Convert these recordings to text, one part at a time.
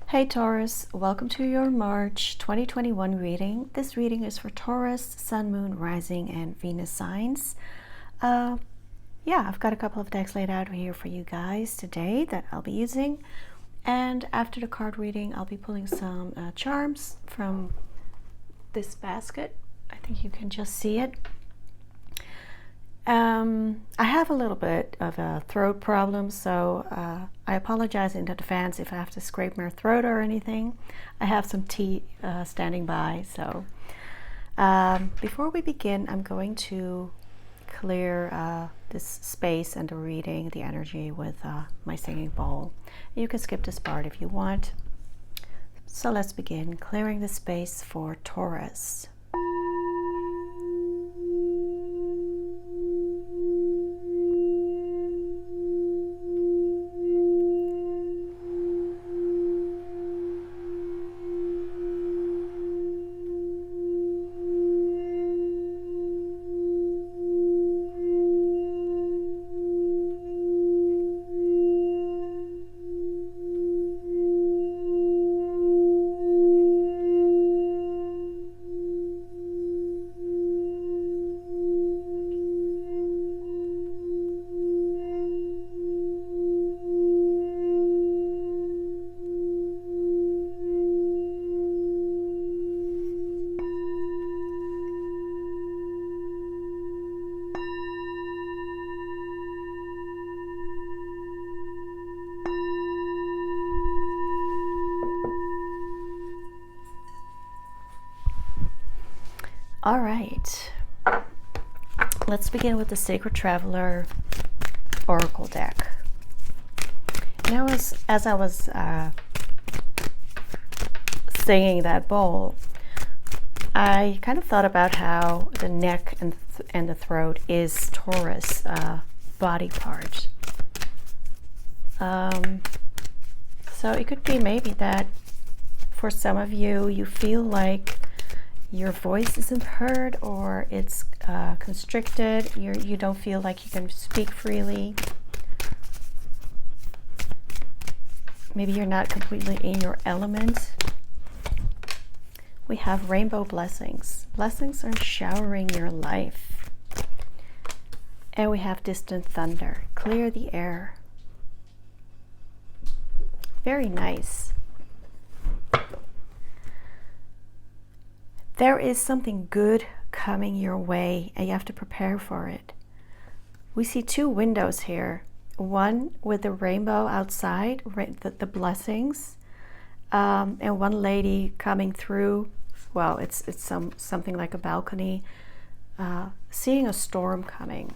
Hey Taurus, welcome to your March 2021 reading. This reading is for Taurus, Sun, Moon, Rising, and Venus signs. I've got a couple of decks laid out here for you guys today that I'll be using. And after the card reading, I'll be pulling some charms from this basket. I think you can just see it. I have a little bit of a throat problem, so I apologize in advance if I have to scrape my throat or anything. I have some tea standing by, so before we begin, I'm going to clear this space and the reading, the energy with my singing bowl. You can skip this part if you want. So let's begin clearing the space for Taurus. All right, let's begin with the Sacred Traveler Oracle deck. And as I was singing that bowl, I kind of thought about how the neck and the throat is Taurus body part. So it could be maybe that for some of you, you feel like your voice isn't heard, or it's constricted. You don't feel like you can speak freely. Maybe you're not completely in your element. We have rainbow blessings. Blessings are showering your life. And we have distant thunder. Clear the air. Very nice. There is something good coming your way, and you have to prepare for it. We see two windows here. One with the rainbow outside, the blessings, and one lady coming through. Well, it's something like a balcony, seeing a storm coming.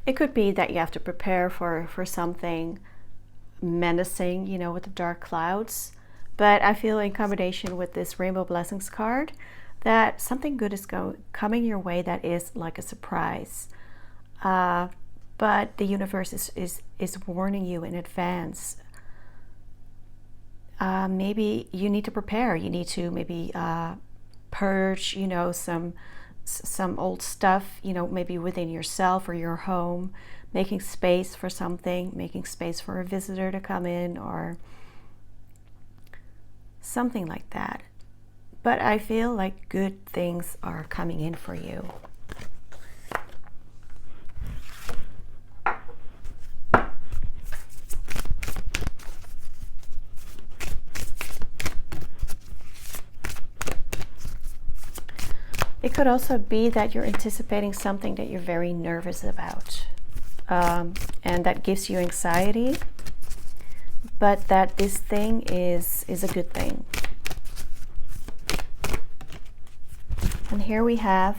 It could be that you have to prepare for something menacing, with the dark clouds. But I feel in combination with this Rainbow Blessings card that something good is coming your way that is like a surprise. But the universe is warning you in advance. Maybe you need to prepare. You need to maybe purge, some old stuff, maybe within yourself or your home, making space for something, making space for a visitor to come in, or something like that. But I feel like good things are coming in for you. It could also be that you're anticipating something that you're very nervous about, and that gives you anxiety. But that this thing is a good thing. And here we have,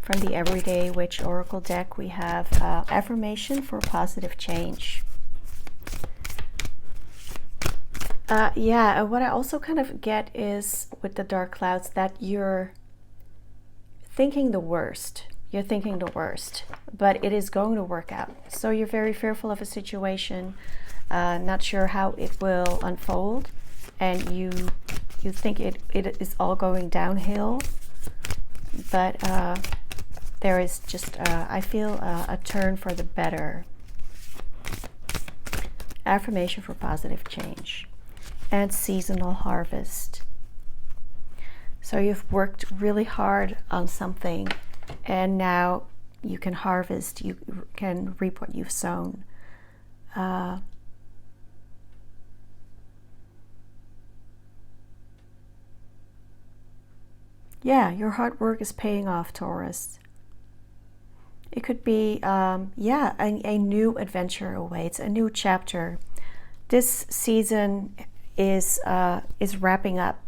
from the Everyday Witch Oracle deck, we have Affirmation for Positive Change. What I also kind of get is, with the dark clouds, that you're thinking the worst. You're thinking the worst, but it is going to work out. So you're very fearful of a situation, not sure how it will unfold, and you think it is all going downhill, but there is just I feel a turn for the better. Affirmation for positive change. and seasonal harvest. So you've worked really hard on something, and now you can harvest, you can reap what you've sown. Yeah, your hard work is paying off, Taurus. It could be, a new adventure awaits, a new chapter. This season is wrapping up.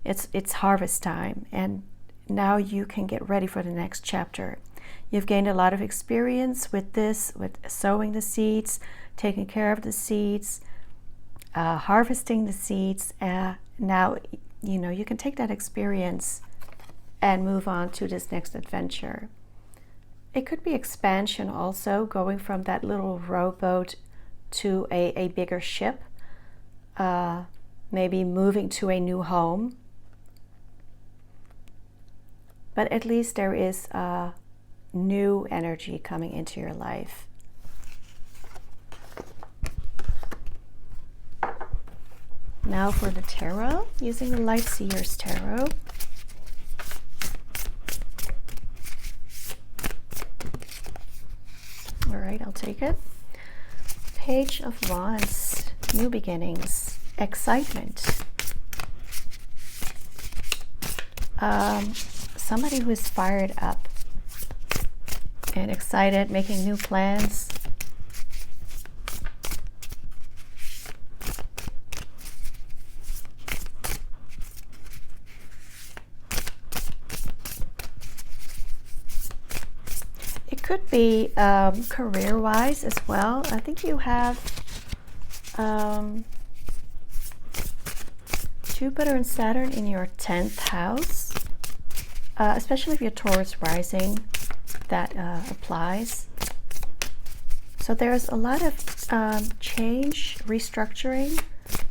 It's harvest time, and now you can get ready for the next chapter. You've gained a lot of experience with this, with sowing the seeds, taking care of the seeds, harvesting the seeds. Now, you can take that experience and move on to this next adventure. It could be expansion also, going from that little rowboat to a bigger ship, maybe moving to a new home. But at least there is new energy coming into your life. Now for the tarot, using the Light Seer's Tarot. All right, I'll take it. Page of Wands, new beginnings, excitement. Somebody who is fired up and excited, making new plans. It could be career-wise as well. I think you have Jupiter and Saturn in your 10th house, especially if you're Taurus rising, that applies. So there's a lot of change, restructuring,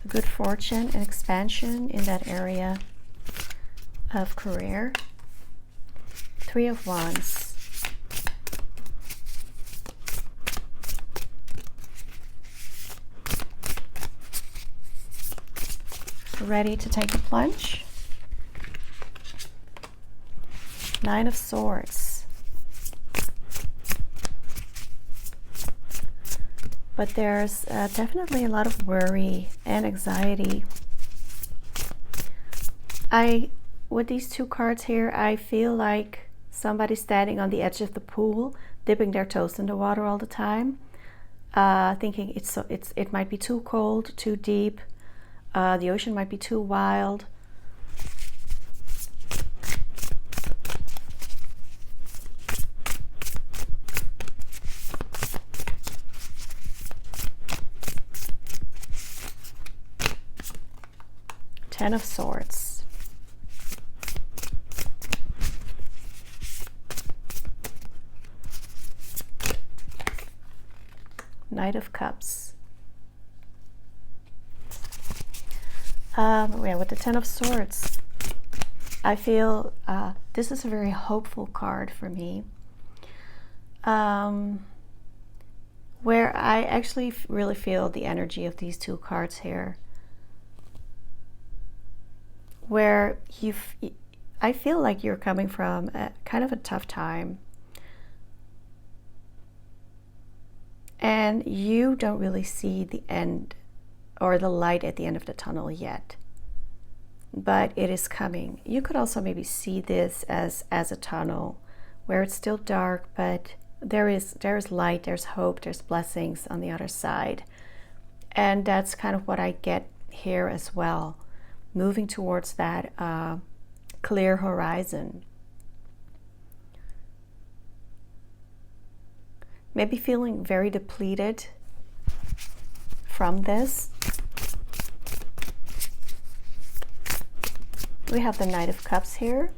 good fortune and expansion in that area of career. Three of Wands. Ready to take a plunge. Nine of Swords. But there's definitely a lot of worry and anxiety. With these two cards here, I feel like somebody's standing on the edge of the pool, dipping their toes in the water all the time, thinking it might be too cold, too deep. The ocean might be too wild. Ten of Swords. Knight of Cups. With the Ten of Swords, I feel this is a very hopeful card for me, where I actually really feel the energy of these two cards here, where I feel like you're coming from kind of a tough time, and you don't really see the end or the light at the end of the tunnel yet, but it is coming. You could also maybe see this as a tunnel where it's still dark, but there's light, there's hope, there's blessings on the other side. And that's kind of what I get here as well, moving towards that clear horizon. Maybe feeling very depleted from this. We have the Knight of Cups here.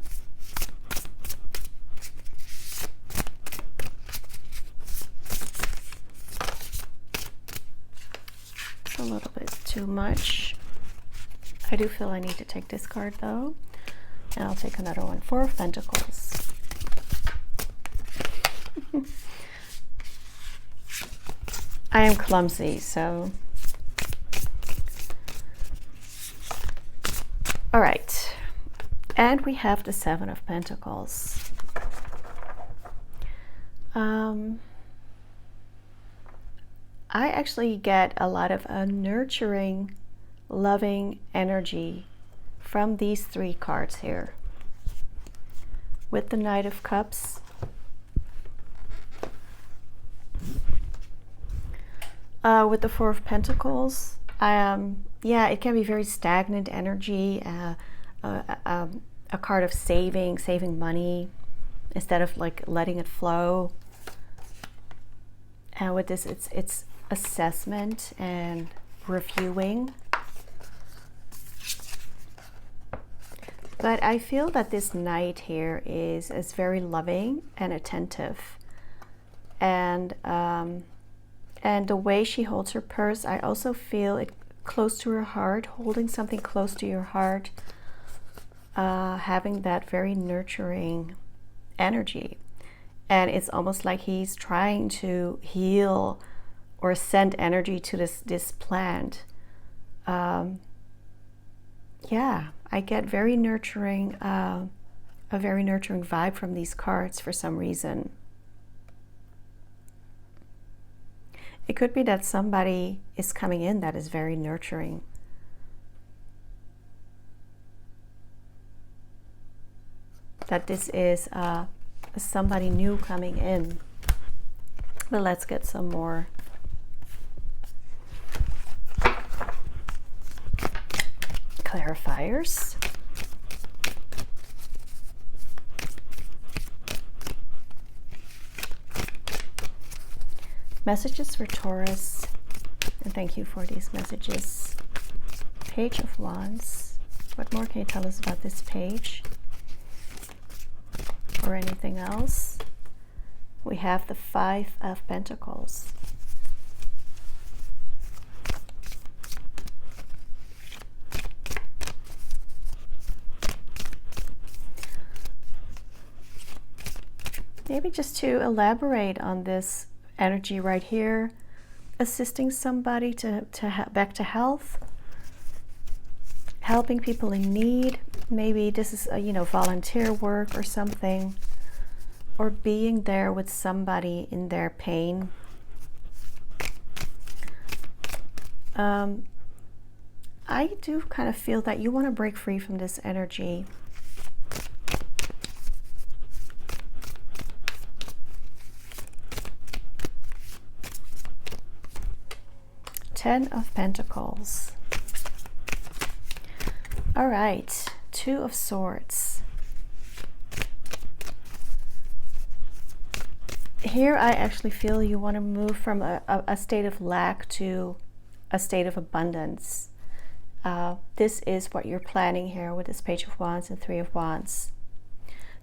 It's a little bit too much. I do feel I need to take this card though. And I'll take another one. Four of Pentacles. I am clumsy, so All right, and we have the Seven of Pentacles. I actually get a lot of nurturing, loving energy from these three cards here. With the Knight of Cups, with the Four of Pentacles, yeah, it can be very stagnant energy, a card of saving money instead of like letting it flow. And with this, it's assessment and reviewing. But I feel that this Knight here is very loving and attentive, and the way she holds her purse, I also feel it close to her heart, holding something close to your heart, having that very nurturing energy. And it's almost like he's trying to heal or send energy to this plant. Yeah, I get very nurturing, a very nurturing vibe from these cards for some reason. It could be that somebody is coming in that is very nurturing. That this is somebody new coming in. But let's get some more. Clarifiers. Messages for Taurus, and thank you for these messages. Page of Wands. What more can you tell us about this page? Or anything else? We have the Five of Pentacles. Maybe just to elaborate on this energy right here, assisting somebody to back to health, helping people in need. Maybe this is volunteer work or something, or being there with somebody in their pain. I do kind of feel that you want to break free from this energy. Ten of Pentacles. All right, Two of Swords. Here I actually feel you want to move from a state of lack to a state of abundance. This is what you're planning here with this Page of Wands and Three of Wands.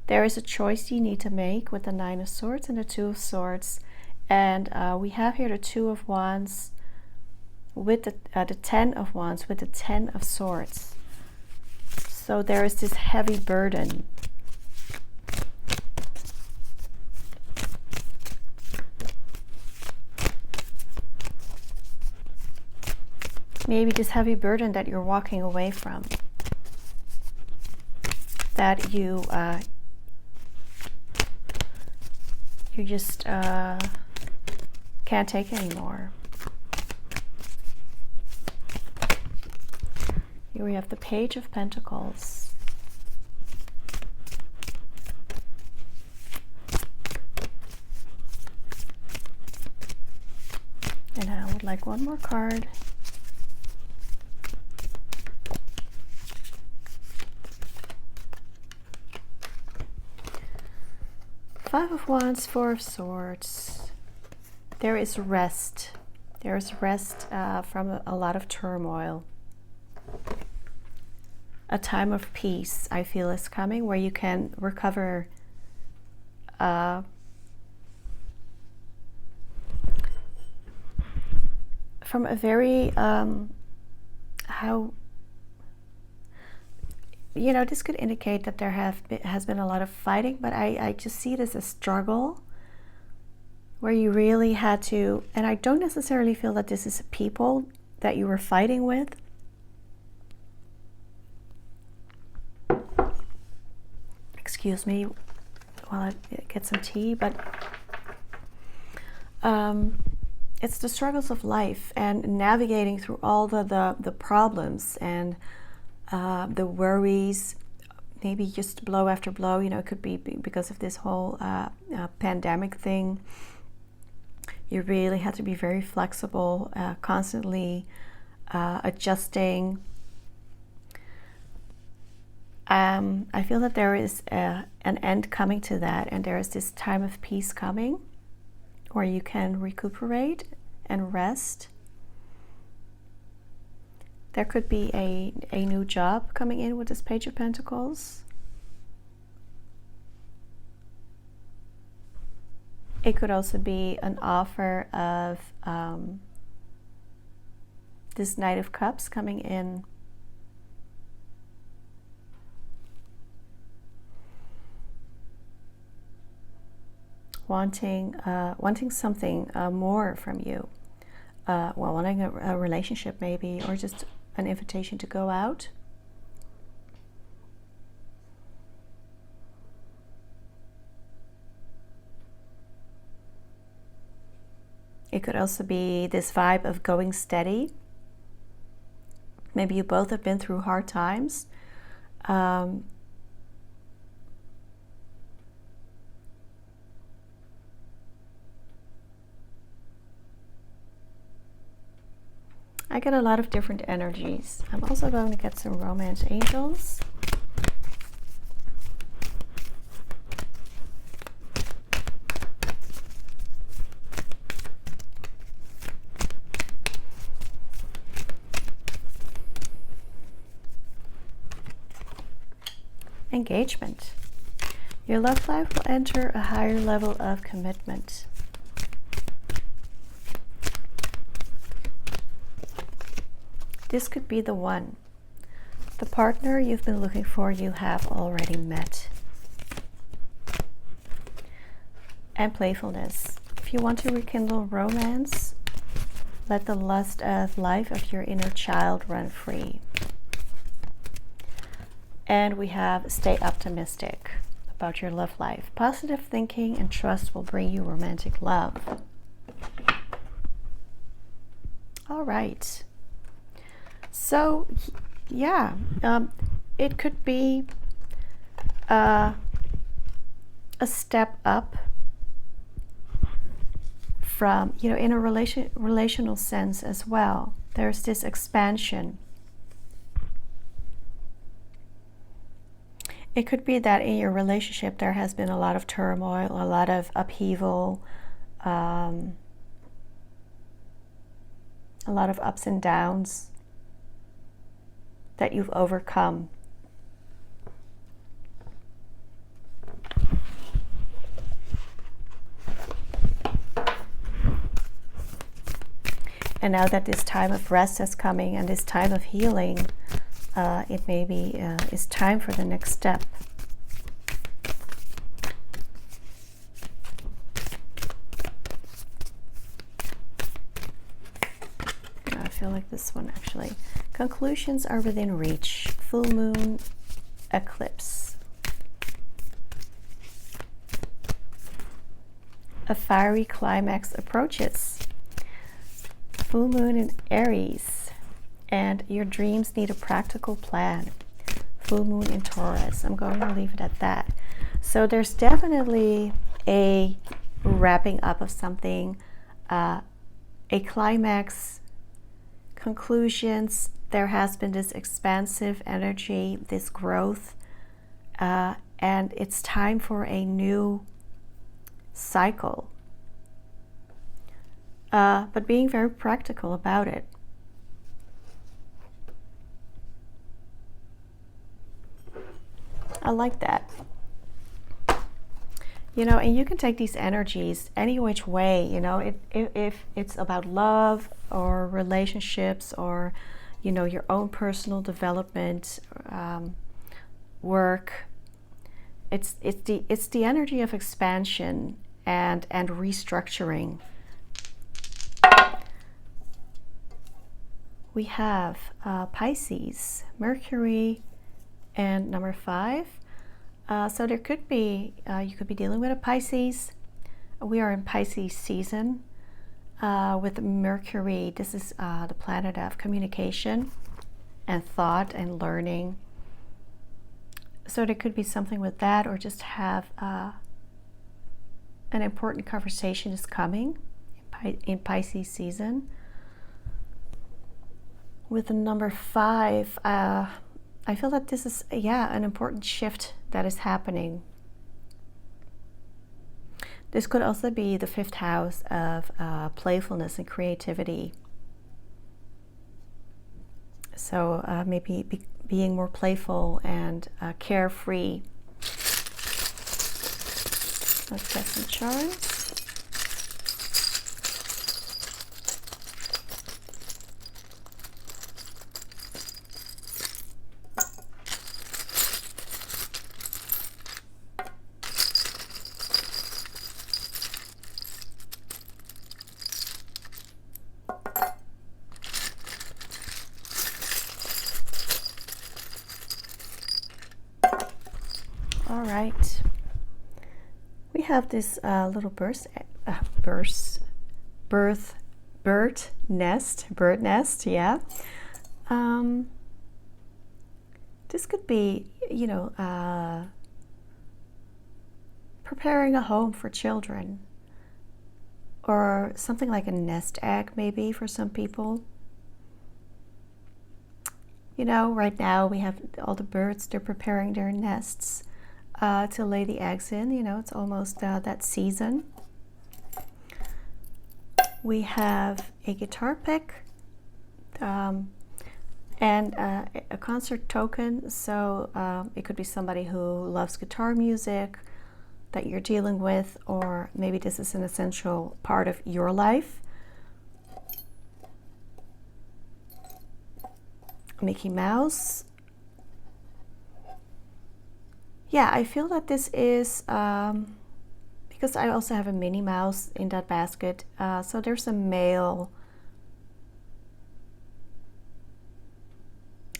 There is a choice you need to make with the Nine of Swords and the Two of Swords. And we have here the Two of Wands with the Ten of Wands with the Ten of Swords. So there is this heavy burden. Maybe this heavy burden that you're walking away from, that you just can't take anymore. Here we have the Page of Pentacles. And I would like one more card. Five of Wands, Four of Swords. There is rest. There is rest from a lot of turmoil. A time of peace, I feel, is coming, where you can recover from a very this could indicate that there has been a lot of fighting, but I just see it as a struggle where you really had to, and I don't necessarily feel that this is people that you were fighting with. excuse me while I get some tea, but it's the struggles of life and navigating through all the problems and the worries, maybe just blow after blow. You know, it could be because of this whole pandemic thing. You really have to be very flexible, constantly adjusting. I feel that there is an end coming to that, and there is this time of peace coming where you can recuperate and rest. There could be a new job coming in with this Page of Pentacles. It could also be an offer of this Knight of Cups coming in. Wanting something more from you. Wanting a relationship maybe, or just an invitation to go out. It could also be this vibe of going steady. Maybe you both have been through hard times. I get a lot of different energies. I'm also going to get some romance angels. Engagement. Your love life will enter a higher level of commitment. This could be the one. The partner you've been looking for, you have already met. And playfulness. If you want to rekindle romance, let the lust of life of your inner child run free. And we have stay optimistic about your love life. Positive thinking and trust will bring you romantic love. All right. So, yeah, it could be a step up from, you know, in a relational sense as well. There's this expansion. It could be that in your relationship there has been a lot of turmoil, a lot of upheaval, a lot of ups and downs that you've overcome. And now that this time of rest is coming and this time of healing, it maybe is time for the next step. I feel like this one actually. Conclusions are within reach. Full moon, eclipse. A fiery climax approaches. Full moon in Aries. And your dreams need a practical plan. Full moon in Taurus. I'm going to leave it at that. So there's definitely a wrapping up of something, a climax, conclusions. There has been this expansive energy, this growth, and it's time for a new cycle. But being very practical about it. I like that. You know, and you can take these energies any which way, you know, if it's about love or relationships or, you know, your own personal development, work. It's the energy of expansion and restructuring. We have Pisces, Mercury, and number 5. So there could be, you could be dealing with a Pisces. We are in Pisces season with Mercury. This is the planet of communication and thought and learning. So there could be something with that, or just have an important conversation is coming in Pisces season. With the number 5, I feel that this is, an important shift that is happening. This could also be the 5th house of playfulness and creativity. So maybe being more playful and carefree. Let's get some charms. All right, we have this little bird nest, yeah. This could be, preparing a home for children, or something like a nest egg maybe for some people. Right now we have all the birds, they're preparing their nests to lay the eggs in. It's almost that season. We have a guitar pick and a concert token. So it could be somebody who loves guitar music that you're dealing with, or maybe this is an essential part of your life. Mickey Mouse. Yeah, I feel that this is, because I also have a Minnie Mouse in that basket, so there's a male,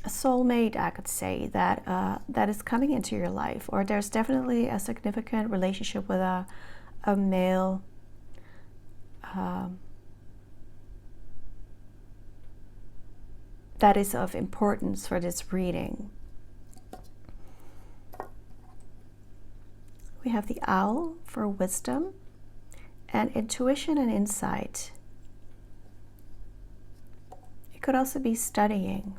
a soulmate, I could say, that that is coming into your life, or there's definitely a significant relationship with a male that is of importance for this reading. We have the owl for wisdom and intuition and insight. It could also be studying.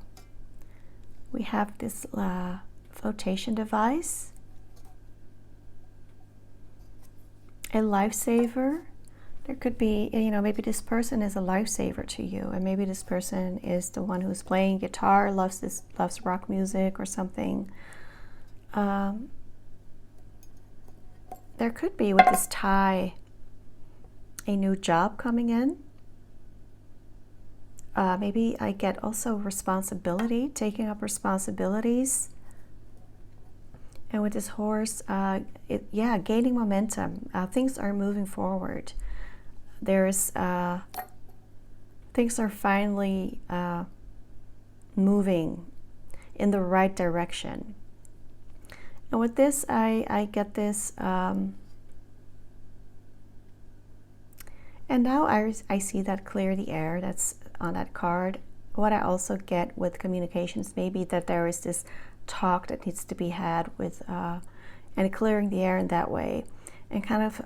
We have this flotation device, a lifesaver. There could be, maybe this person is a lifesaver to you, and maybe this person is the one who's playing guitar, loves rock music or something. There could be, with this tie, a new job coming in. Maybe I get also responsibility, taking up responsibilities. And with this horse, gaining momentum. Things are moving forward. Things are finally moving in the right direction. And with this, I get this, and now I see that clear the air that's on that card. What I also get with communications, maybe that there is this talk that needs to be had with, and clearing the air in that way, and kind of,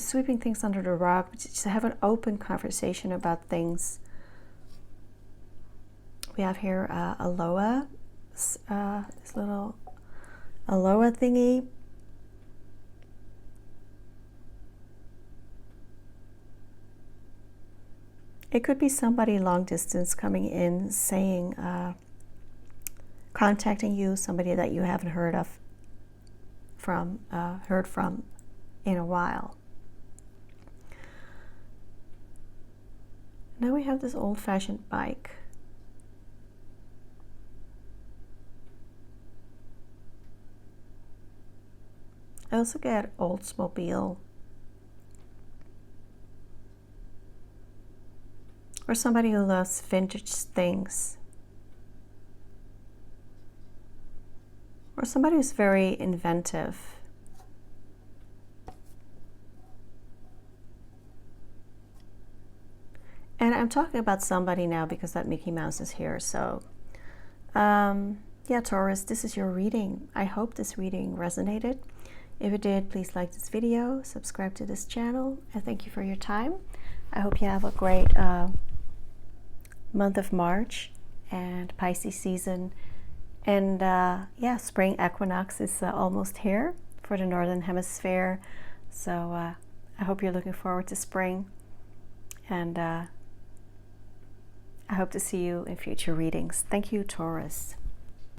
sweeping things under the rug, just to have an open conversation about things. We have here aloha, this little aloha thingy. It could be somebody long distance coming in, saying, contacting you, somebody that you haven't heard from in a while. Now we have this old-fashioned bike. I also get Oldsmobile, or somebody who loves vintage things. or somebody who's very inventive. And I'm talking about somebody now because that Mickey Mouse is here. So, yeah, Taurus, this is your reading. I hope this reading resonated. If it did, please like this video, subscribe to this channel, and thank you for your time. I hope you have a great month of March and Pisces season. And yeah, spring equinox is almost here for the Northern Hemisphere. So I hope you're looking forward to spring. And I hope to see you in future readings. Thank you, Taurus.